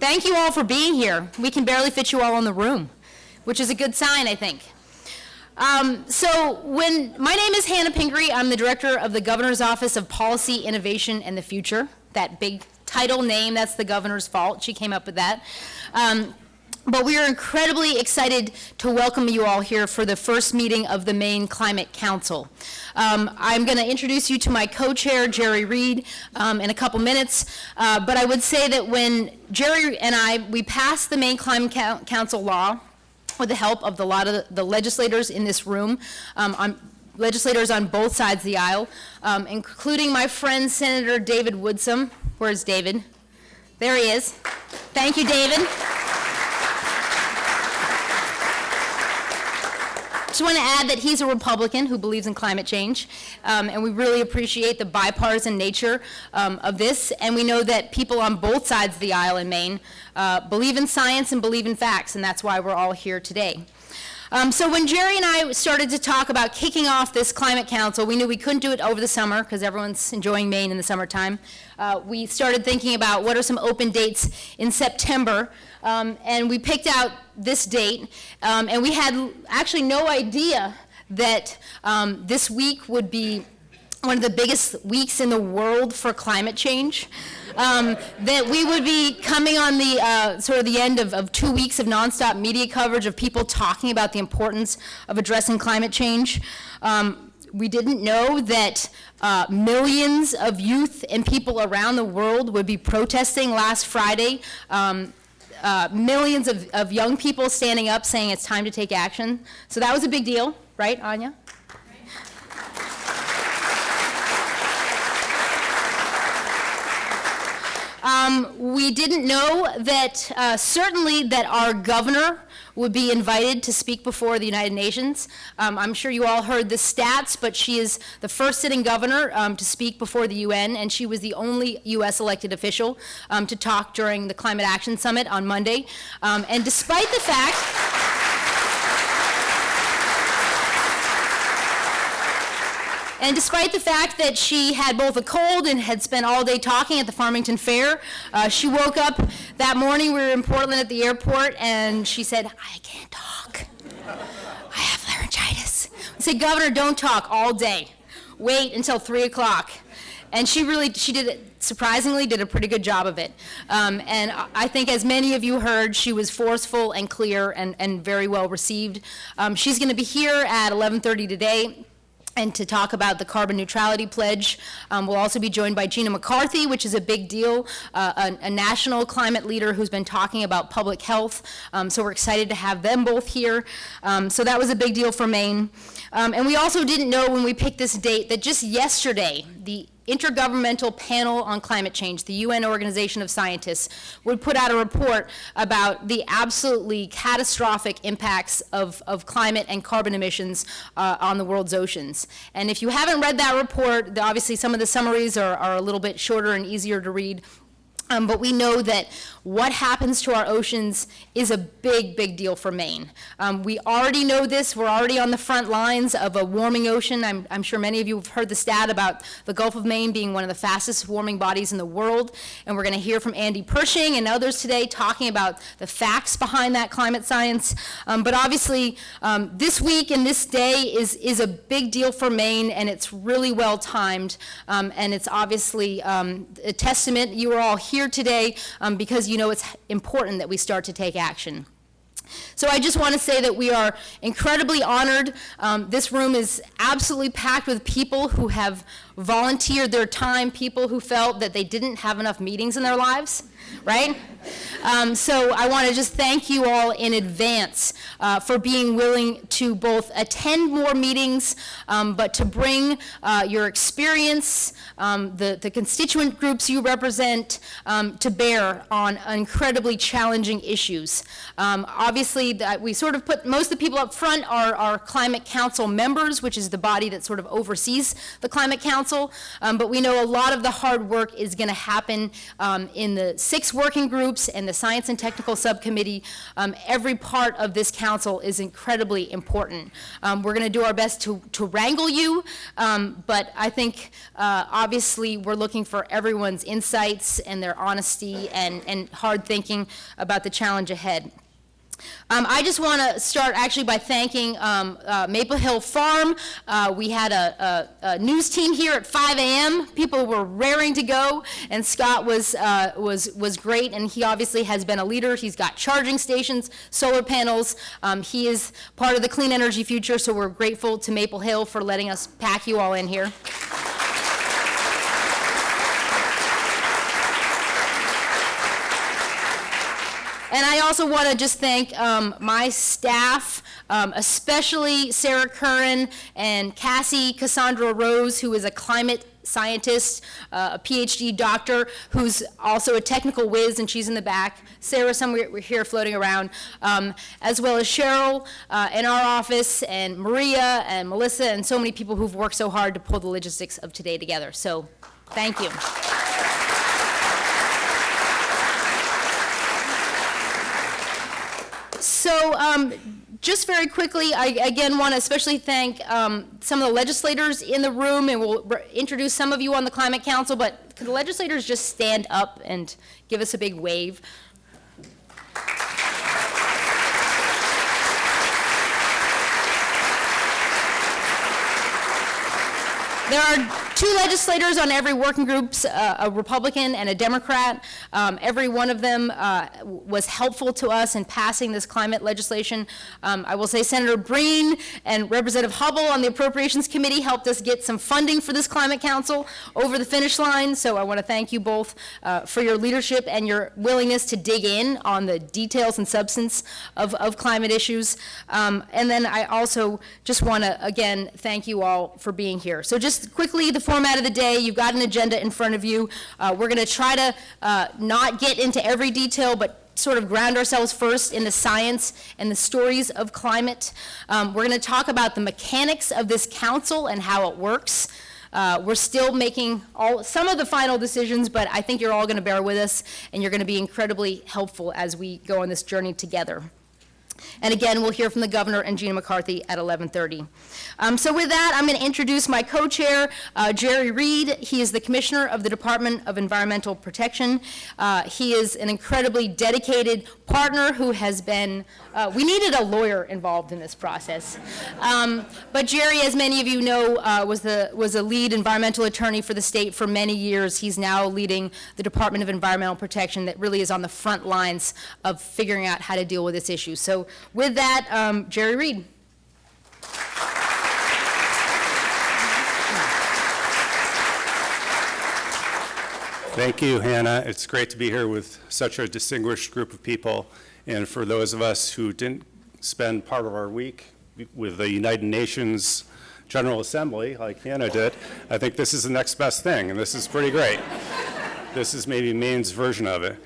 thank you all for being here. We can barely fit you all in the room, which is a good sign, I think. My name is Hannah Pingree. I'm the Director of the Governor's Office of Policy, Innovation, and the Future. That big title name, that's the governor's fault. She came up with that. But we are incredibly excited to welcome you all here for the first meeting of the Maine Climate Council. I'm going to introduce you to my co-chair, Jerry Reid, in a couple minutes. But I would say that when Jerry and we passed the Maine Climate Council law with the help of a lot of the legislators in this room, legislators on both sides of the aisle, including my friend Senator David Woodsum. Where's David? There he is. Thank you, David. Just want to add that he's a Republican who believes in climate change, and we really appreciate the bipartisan nature of this, and we know that people on both sides of the aisle in Maine believe in science and believe in facts, and that's why we're all here today. So when Jerry and I started to talk about kicking off this climate council, we knew we couldn't do it over the summer because everyone's enjoying Maine in the summertime. We started thinking about what are some open dates in September, and we picked out this date, and we had actually no idea that this week would be one of the biggest weeks in the world for climate change. That we would be coming on the sort of the end of 2 weeks of nonstop media coverage of people talking about the importance of addressing climate change. We didn't know that millions of youth and people around the world would be protesting last Friday. Millions of young people standing up saying it's time to take action. So that was a big deal, right, Anya? We didn't know that, certainly that our governor would be invited to speak before the United Nations. I'm sure you all heard the stats, but she is the first sitting governor to speak before the UN, and she was the only U.S. elected official to talk during the Climate Action Summit on Monday. And despite the fact that she had both a cold and had spent all day talking at the Farmington Fair, she woke up that morning. We were in Portland at the airport, and she said, I can't talk. I have laryngitis. We said, Governor, don't talk all day. Wait until 3 o'clock. And she surprisingly did a pretty good job of it. And I think, as many of you heard, she was forceful and clear and very well received. She's going to be here at 11:30 today. And to talk about the carbon neutrality pledge. We'll also be joined by Gina McCarthy, which is a big deal, a national climate leader who's been talking about public health. So we're excited to have them both here. So that was a big deal for Maine. And we also didn't know when we picked this date that just yesterday, the Intergovernmental Panel on Climate Change, the UN Organization of Scientists, would put out a report about the absolutely catastrophic impacts of climate and carbon emissions on the world's oceans. And if you haven't read that report, obviously some of the summaries are a little bit shorter and easier to read. But we know that what happens to our oceans is a big, big deal for Maine. We already know this. We're already on the front lines of a warming ocean. I'm sure many of you have heard the stat about the Gulf of Maine being one of the fastest warming bodies in the world. And we're going to hear from Andy Pershing and others today talking about the facts behind that climate science. But obviously, this week and this day is a big deal for Maine, and it's really well timed. And it's obviously a testament. You are all here today because you know it's important that we start to take action. So I just want to say that we are incredibly honored. This room is absolutely packed with people who have volunteered their time, people who felt that they didn't have enough meetings in their lives, right? So I want to just thank you all in advance for being willing to both attend more meetings, but to bring your experience, the constituent groups you represent, to bear on incredibly challenging issues. Obviously, we sort of put most of the people up front are our Climate Council members, which is the body that sort of oversees the Climate Council, but we know a lot of the hard work is going to happen in the 6 working groups and the Science and Technical Subcommittee. Every part of this council is incredibly important. We're going to do our best to wrangle you, but I think obviously we're looking for everyone's insights and their honesty and hard thinking about the challenge ahead. I just want to start actually by thanking Maple Hill Farm. We had a news team here at 5 a.m. People were raring to go, and Scott was great, and he obviously has been a leader. He's got charging stations, solar panels. He is part of the clean energy future, so we're grateful to Maple Hill for letting us pack you all in here. And I also want to just thank my staff, especially Sarah Curran and Cassie Cassandra Rose, who is a climate scientist, a PhD doctor, who's also a technical whiz, and she's in the back. Sarah, somewhere here floating around, as well as Cheryl in our office, and Maria and Melissa, and so many people who've worked so hard to pull the logistics of today together. So, thank you. So just very quickly, I again want to especially thank some of the legislators in the room, and we'll introduce some of you on the Climate Council, but could the legislators just stand up and give us a big wave? There are 2 legislators on every working group, a Republican and a Democrat. Every one of them was helpful to us in passing this climate legislation. I will say Senator Breen and Representative Hubble on the Appropriations Committee helped us get some funding for this Climate Council over the finish line, so I want to thank you both for your leadership and your willingness to dig in on the details and substance of climate issues. And then I also just want to, again, thank you all for being here. So just quickly, the format of the day, you've got an agenda in front of you. We're going to try to not get into every detail, but sort of ground ourselves first in the science and the stories of climate. We're going to talk about the mechanics of this council and how it works. We're still making some of the final decisions, but I think you're all going to bear with us, and you're going to be incredibly helpful as we go on this journey together. And again, we'll hear from the governor and Gina McCarthy at 11:30. So with that, I'm going to introduce my co-chair, Jerry Reid. He is the commissioner of the Department of Environmental Protection. He is an incredibly dedicated partner who has been, we needed a lawyer involved in this process. But Jerry, as many of you know, was a lead environmental attorney for the state for many years. He's now leading the Department of Environmental Protection that really is on the front lines of figuring out how to deal with this issue. So with that, Jerry Reid. Thank you, Hannah. It's great to be here with such a distinguished group of people. And for those of us who didn't spend part of our week with the United Nations General Assembly, like Hannah did, I think this is the next best thing, and this is pretty great. This is maybe Maine's version of it.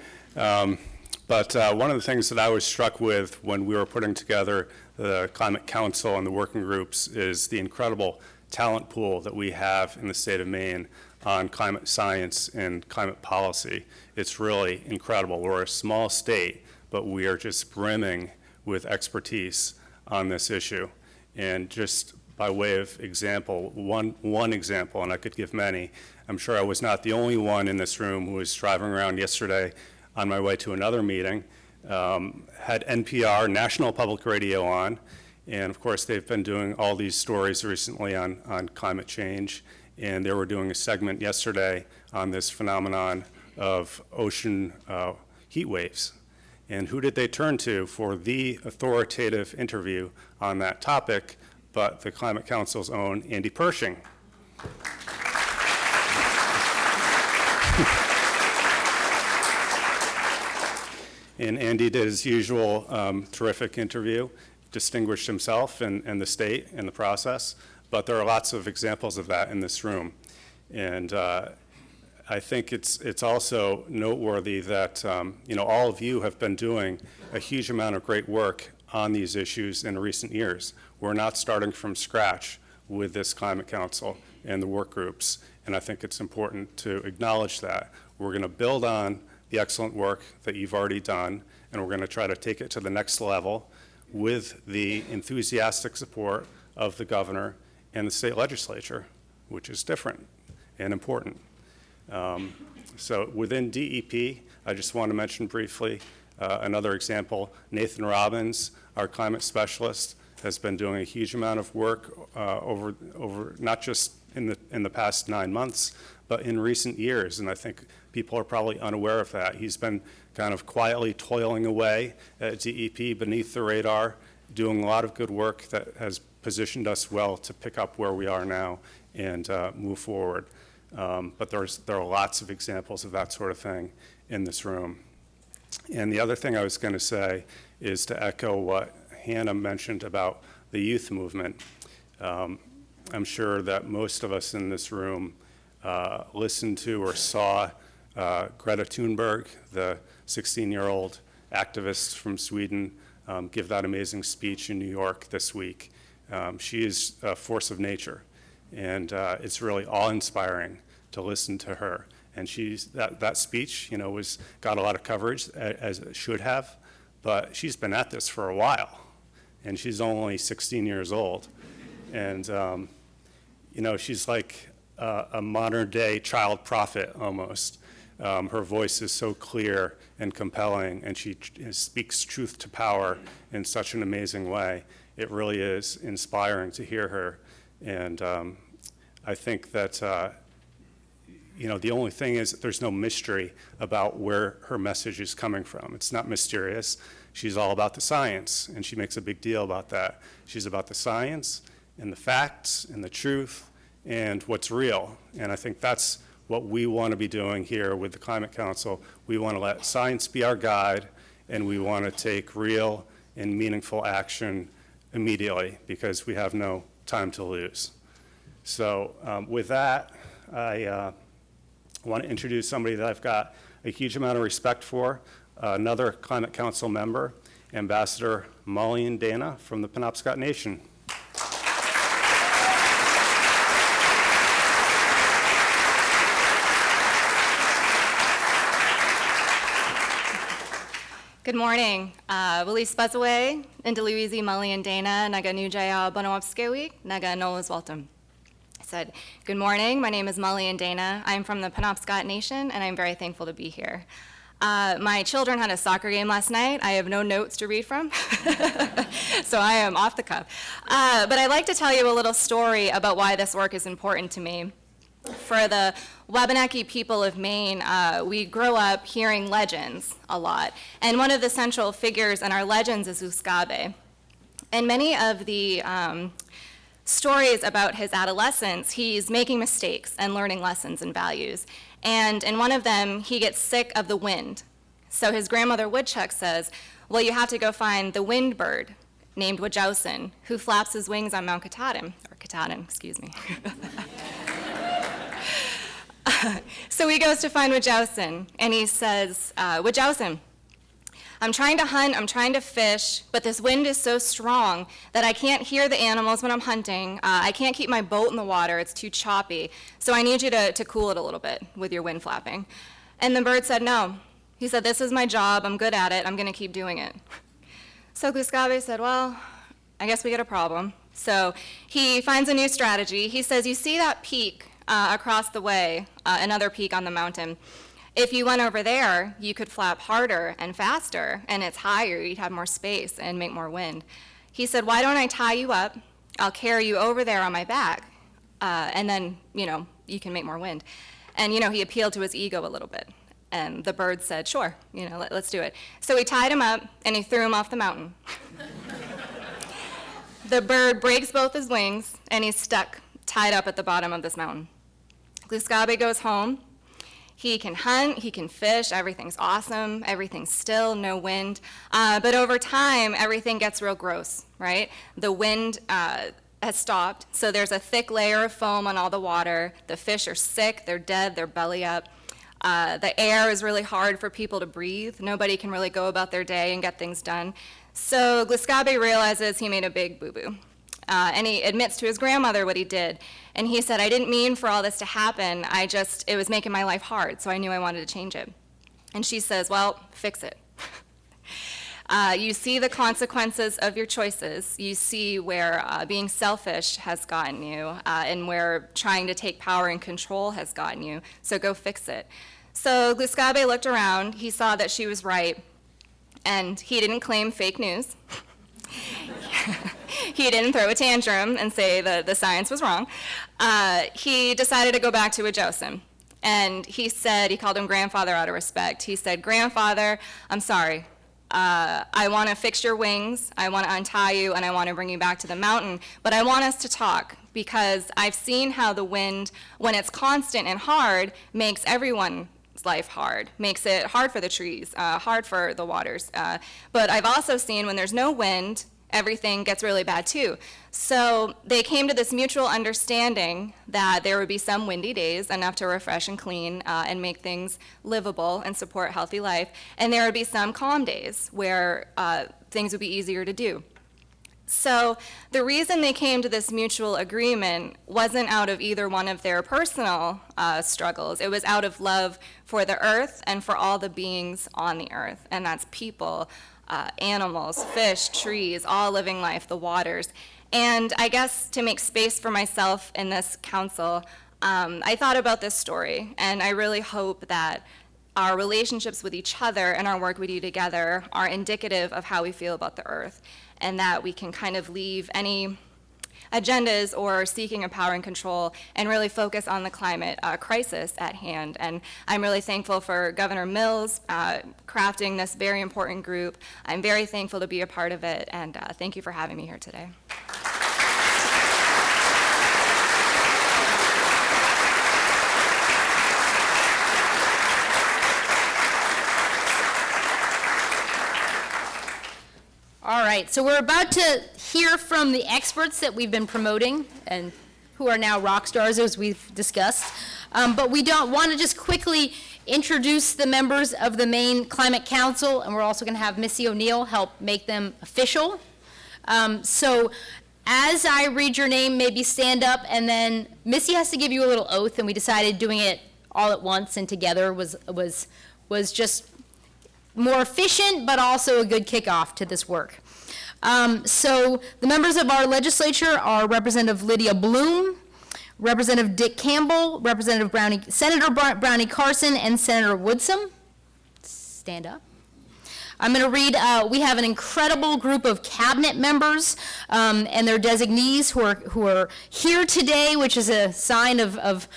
But one of the things that I was struck with when we were putting together the Climate Council and the working groups is the incredible talent pool that we have in the state of Maine on climate science and climate policy. It's really incredible. We're a small state, but we are just brimming with expertise on this issue. And just by way of example, one example, and I could give many, I'm sure I was not the only one in this room who was driving around yesterday on my way to another meeting, had NPR, National Public Radio, on, and of course they've been doing all these stories recently on climate change, and they were doing a segment yesterday on this phenomenon of ocean heat waves. And who did they turn to for the authoritative interview on that topic but the Climate Council's own Andy Pershing? And Andy did his usual terrific interview, distinguished himself and the state in the process, but there are lots of examples of that in this room. And I think it's also noteworthy that all of you have been doing a huge amount of great work on these issues in recent years. We're not starting from scratch with this Climate Council and the work groups, and I think it's important to acknowledge that. We're going to build on the excellent work that you've already done, and we're going to try to take it to the next level with the enthusiastic support of the governor and the state legislature, which is different and important. So within DEP, I just want to mention briefly another example. Nathan Robbins, our climate specialist, has been doing a huge amount of work over not just in the past 9 months, but in recent years, and I think people are probably unaware of that. He's been kind of quietly toiling away at DEP beneath the radar, doing a lot of good work that has positioned us well to pick up where we are now and move forward. But there are lots of examples of that sort of thing in this room. And the other thing I was going to say is to echo what Hannah mentioned about the youth movement. I'm sure that most of us in this room listened to or saw Greta Thunberg, the 16-year-old activist from Sweden, give that amazing speech in New York this week. She is a force of nature, and it's really awe-inspiring to listen to her. And that speech, got a lot of coverage, as it should have, but she's been at this for a while, and she's only 16 years old. And, she's like a modern-day child prophet almost. Her voice is so clear and compelling, and she speaks truth to power in such an amazing way. It really is inspiring to hear her. And I think that, the only thing is that there's no mystery about where her message is coming from. It's not mysterious. She's all about the science, and she makes a big deal about that. She's about the science and the facts and the truth and what's real. And I think that's what we want to be doing here with the Climate Council. We want to let science be our guide, and we want to take real and meaningful action immediately because we have no time to lose. So with that, I want to introduce somebody that I've got a huge amount of respect for, another Climate Council member, Ambassador Maulian Dana from the Penobscot Nation. Good morning. Willis Buzzaway, Indaluizi Maulian Dana, Naga Nujaya Bonawapskewi, Naga Nolas Waltum. I said, good morning, my name is Maulian Dana. I'm from the Penobscot Nation, and I'm very thankful to be here. My children had a soccer game last night. I have no notes to read from, so I am off the cuff. But I'd like to tell you a little story about why this work is important to me. For the Wabanaki people of Maine, we grow up hearing legends a lot. And one of the central figures in our legends is Guskabe. And many of the stories about his adolescence, he's making mistakes and learning lessons and values. And in one of them, he gets sick of the wind. So his grandmother Woodchuck says, well, you have to go find the wind bird named Wajausin, who flaps his wings on Mount Katahdin, or Katahdin, excuse me. So he goes to find Wajausin, and he says, Wajausin, I'm trying to hunt, I'm trying to fish, but this wind is so strong that I can't hear the animals when I'm hunting. I can't keep my boat in the water, it's too choppy. So I need you to cool it a little bit with your wind flapping. And the bird said no. He said, this is my job, I'm good at it, I'm gonna keep doing it. So Guskabe said, well, I guess we got a problem. So he finds a new strategy. He says, you see that peak across the way, another peak on the mountain. If you went over there, you could flap harder and faster, and it's higher, you'd have more space and make more wind. He said, why don't I tie you up, I'll carry you over there on my back, and then, you can make more wind. And, he appealed to his ego a little bit. And the bird said, sure, let's do it. So he tied him up, and he threw him off the mountain. The bird breaks both his wings, and he's stuck, tied up at the bottom of this mountain. Guskabe goes home. He can hunt, he can fish, everything's awesome, everything's still, no wind. But over time, everything gets real gross, right? The wind has stopped, so there's a thick layer of foam on all the water. The fish are sick, they're dead, they're belly up. The air is really hard for people to breathe. Nobody can really go about their day and get things done. So Guskabe realizes he made a big boo-boo. And he admits to his grandmother what he did. And he said, I didn't mean for all this to happen, it was making my life hard, so I knew I wanted to change it. And she says, well, fix it. You see the consequences of your choices. You see where being selfish has gotten you and where trying to take power and control has gotten you. So go fix it. So Gluskabe looked around. He saw that she was right, and he didn't claim fake news. He didn't throw a tantrum and say that the science was wrong. He decided to go back to Wajausen. And he said, he called him grandfather out of respect. He said, grandfather, I'm sorry. I want to fix your wings, I want to untie you, and I want to bring you back to the mountain. But I want us to talk, because I've seen how the wind, when it's constant and hard, makes everyone's life hard, makes it hard for the trees, hard for the waters. But I've also seen when there's no wind, everything gets really bad too. So they came to this mutual understanding that there would be some windy days, enough to refresh and clean and make things livable and support healthy life, and there would be some calm days where things would be easier to do. So the reason they came to this mutual agreement wasn't out of either one of their personal struggles. It was out of love for the earth and for all the beings on the earth, and that's people, animals, fish, trees, all living life, the waters. And I guess to make space for myself in this council, I thought about this story, and I really hope that our relationships with each other and our work we do together are indicative of how we feel about the earth, and that we can kind of leave any agendas or seeking of power and control and really focus on the climate crisis at hand. And I'm really thankful for Governor Mills crafting this very important group. I'm very thankful to be a part of it, and thank you for having me here today. All right, so we're about to hear from the experts that we've been promoting and who are now rock stars, as we've discussed. But we don't want to just quickly introduce the members of the Maine Climate Council, and we're also going to have Missy ONeill help make them official. So as I read your name, maybe stand up, and then Missy has to give you a little oath, and we decided doing it all at once and together was just more efficient, but also a good kickoff to this work. So the members of our legislature are Representative Lydia Bloom, Representative Dick Campbell, Senator Brownie Carson, and Senator Woodsum. Stand up. I'm going to read, we have an incredible group of cabinet members and their designees who are here today, which is a sign of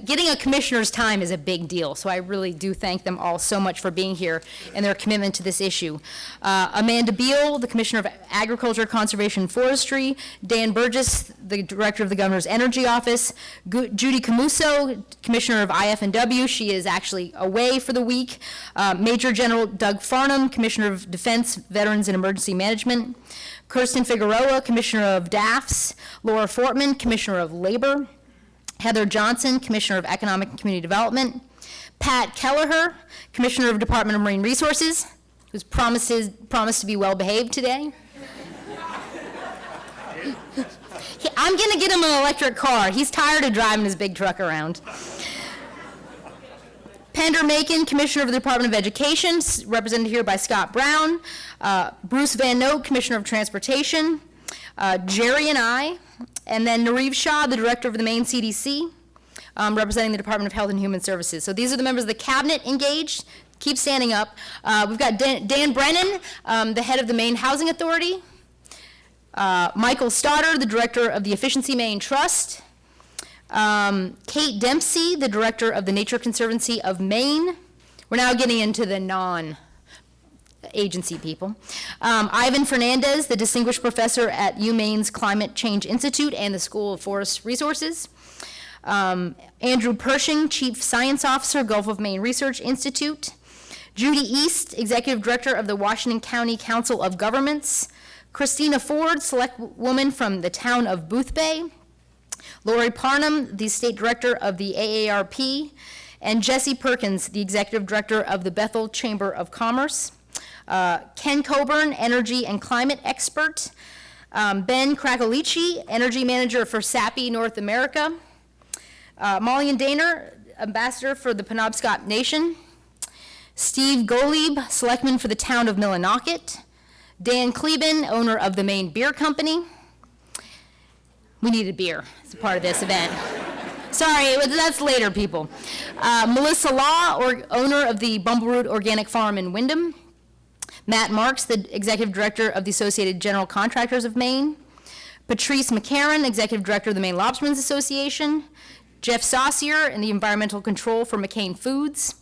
getting a commissioner's time is a big deal, so I really do thank them all so much for being here and their commitment to this issue. Amanda Beal, the Commissioner of Agriculture, Conservation, and Forestry. Dan Burgess, the Director of the Governor's Energy Office. Judy Camuso, Commissioner of IF&W. She is actually away for the week. Major General Doug Farnham, Commissioner of Defense, Veterans, and Emergency Management. Kirsten Figueroa, Commissioner of DAFS. Laura Fortman, Commissioner of Labor. Heather Johnson, Commissioner of Economic and Community Development. Pat Kelleher, Commissioner of Department of Marine Resources, who's promised to be well behaved today. I'm gonna get him an electric car. He's tired of driving his big truck around. Pender Macon, Commissioner of the Department of Education, represented here by Scott Brown. Bruce Van Note, Commissioner of Transportation. Jerry and I. And then Nareev Shah, the Director of the Maine CDC, representing the Department of Health and Human Services. So these are the members of the cabinet engaged. Keep standing up. We've got Dan Brennan, the head of the Maine Housing Authority. Michael Stoddard, the Director of the Efficiency Maine Trust. Kate Dempsey, the Director of the Nature Conservancy of Maine. We're now getting into the non-agency people. Ivan Fernandez, the Distinguished Professor at UMaine's Climate Change Institute and the School of Forest Resources. Andrew Pershing, Chief Science Officer, Gulf of Maine Research Institute. Judy East, Executive Director of the Washington County Council of Governments. Christina Ford, Select Woman from the town of Boothbay. Lori Parnham, the State Director of the AARP. And Jesse Perkins, the Executive Director of the Bethel Chamber of Commerce. Ken Coburn, Energy and Climate Expert. Ben Krakalici, Energy Manager for SAPI North America. Maulian Dana, Ambassador for the Penobscot Nation. Steve Goleb, Selectman for the Town of Millinocket. Dan Kleben, owner of the Maine Beer Company. We needed beer as a part of this event. Sorry, that's later, people. Melissa Law, owner of the Bumbleroot Organic Farm in Wyndham. Matt Marks, the Executive Director of the Associated General Contractors of Maine. Patrice McCarron, Executive Director of the Maine Lobstermen's Association. Jeff Saucier, in the Environmental Control for McCain Foods.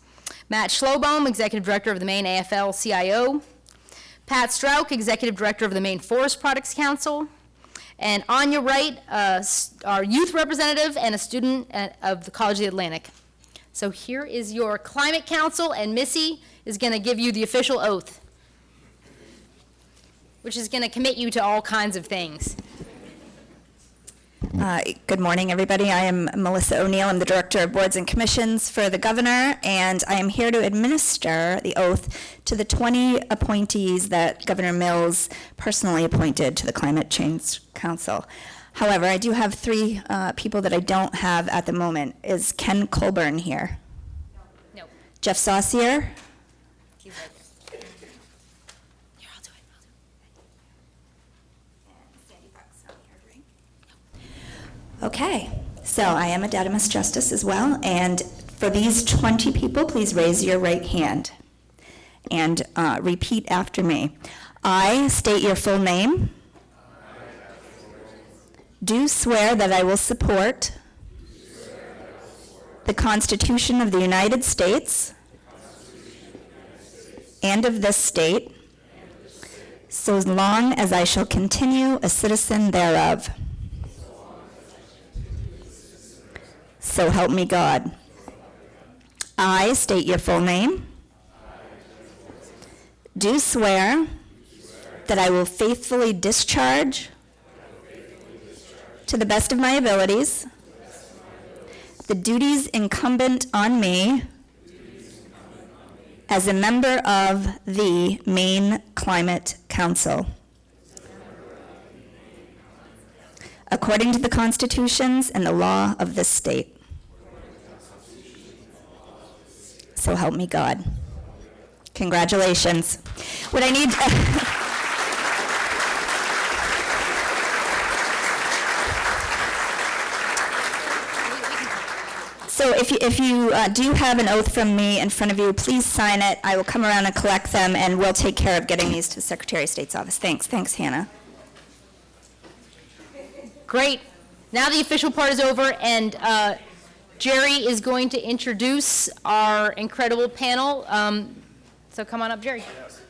Matt Schlobohm, Executive Director of the Maine AFL-CIO. Pat Strauch, Executive Director of the Maine Forest Products Council. And Anya Wright, our youth representative and a student of the College of the Atlantic. So here is your Climate Council, and Missy is going to give you the official oath, which is going to commit you to all kinds of things. Good morning, everybody. I am Melissa ONeill. I'm the Director of Boards and Commissions for the Governor, and I am here to administer the oath to the 20 appointees that Governor Mills personally appointed to the Climate Change Council. However, I do have 3 people that I don't have at the moment. Is Ken Colburn here? No. Jeff Saucier? He's right there. Here, I'll do it. Okay, so I am a Dedimus Justice as well, and for these 20 people, please raise your right hand and repeat after me. I state your full name. Do swear that I will support the Constitution of the United States and of this state, so long as I shall continue a citizen thereof. So help me God. I state your full name. Do swear that I will faithfully discharge to the best of my abilities the duties incumbent on me as a member of the Maine Climate Council, according to the constitutions and the law of this state. So help me God. Congratulations. What I need... So if you do have an oath from me in front of you, please sign it. I will come around and collect them, and we'll take care of getting these to the Secretary of State's office. Thanks, Hannah. Great. Now the official part is over, and Jerry is going to introduce our incredible panel. So come on up, Jerry. Yes.